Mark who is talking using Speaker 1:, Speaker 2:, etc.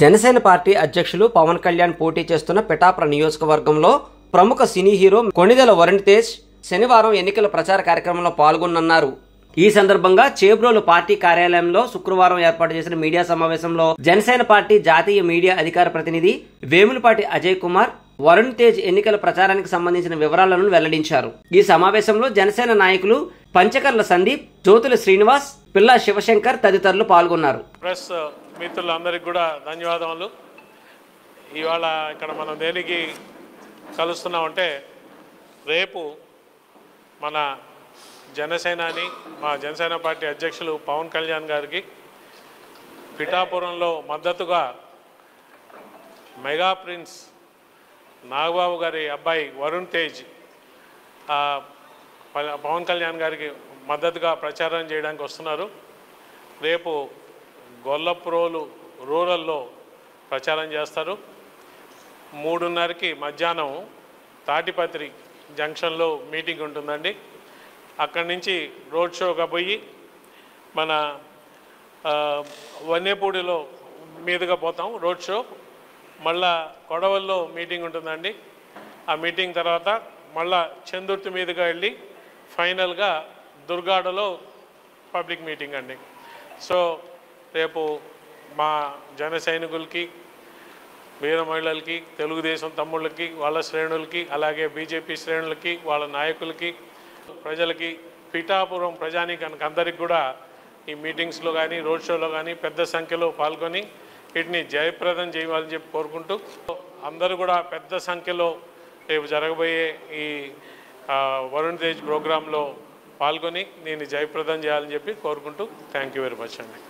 Speaker 1: Janasena party అధ్యక్షులు పవన్ కళ్యాణ్ పోటీ చేస్తున్న పిఠాపురం నియోజకవర్గంలో ప్రముఖ సినీ హీరో కొణిదెల వరుణ్ తేజ్ శనివారం ఎన్నికల ప్రచార కార్యక్రమంలో పాల్గొననున్నారు. ఈ సందర్భంగా చేబ్రోలు పార్టీ కార్యాలయంలో శుక్రవారం ఏర్పాటు చేసిన మీడియా సమావేశంలో జనసేన పార్టీ జాతీయ మీడియా అధికార ప్రతినిధి వేములపాటి అజయ్ కుమార్ వరుణ్ తేజ్ ఎన్నికల ప్రచారానికి సంబంధించిన వివరాలను వెల్లడించారు. ఈ సమావేశంలో జనసేన నాయకులు పంచకర్ల సందీప్, జ్యోతుల శ్రీనివాస్, పిల్లా శివశంకర్ తదితరులు పాల్గొన్నారు.
Speaker 2: ప్రెస్ మిత్రులందరికీ కూడా ధన్యవాదములు. ఇవాళ ఇక్కడ మనం దేనికి కలుస్తున్నామంటే రేపు మన జనసేనాని మా జనసేన పార్టీ అధ్యక్షులు పవన్ కళ్యాణ్ గారికి పిఠాపురంలో మద్దతుగా మెగా ప్రిన్స్ నాగబాబు గారి అబ్బాయి వరుణ్ తేజ్ పవన్ కళ్యాణ్ గారికి మద్దతుగా ప్రచారం చేయడానికి వస్తున్నారు. రేపు గొల్లప్రోలు రూరల్లో ప్రచారం చేస్తారు. 3:30కి మధ్యాహ్నం తాటిపత్రి జంక్షన్లో మీటింగ్ ఉంటుందండి. అక్కడి నుంచి రోడ్ షోగా పోయి మన వన్నేపూడిలో మీదుగా పోతాం రోడ్ షో. మళ్ళా కొడవల్లో మీటింగ్ ఉంటుందండి. ఆ మీటింగ్ తర్వాత మళ్ళా చందుర్తి మీదుగా వెళ్ళి ఫైనల్గా దుర్గాడలో పబ్లిక్ మీటింగ్ అండి. సో రేపు మా జన సైనికులకి, వీర మహిళలకి, తెలుగుదేశం తమ్ముళ్ళకి, వాళ్ళ శ్రేణులకి, అలాగే బీజేపీ శ్రేణులకి, వాళ్ళ నాయకులకి, ప్రజలకి, పిఠాపురం ప్రజానీకానికి అందరికి కూడా ఈ మీటింగ్స్లో కానీ రోడ్ షోలో కానీ పెద్ద సంఖ్యలో పాల్గొని వీటిని జయప్రదం చేయాలని చెప్పి కోరుకుంటూ అందరూ కూడా పెద్ద సంఖ్యలో రేపు జరగబోయే ఈ వరుణ్ తేజ్ ప్రోగ్రాంలో పాల్గొని నేను జయప్రదం చేయాలని చెప్పి కోరుకుంటూ థ్యాంక్ యూ వెరీ మచ్ అండి.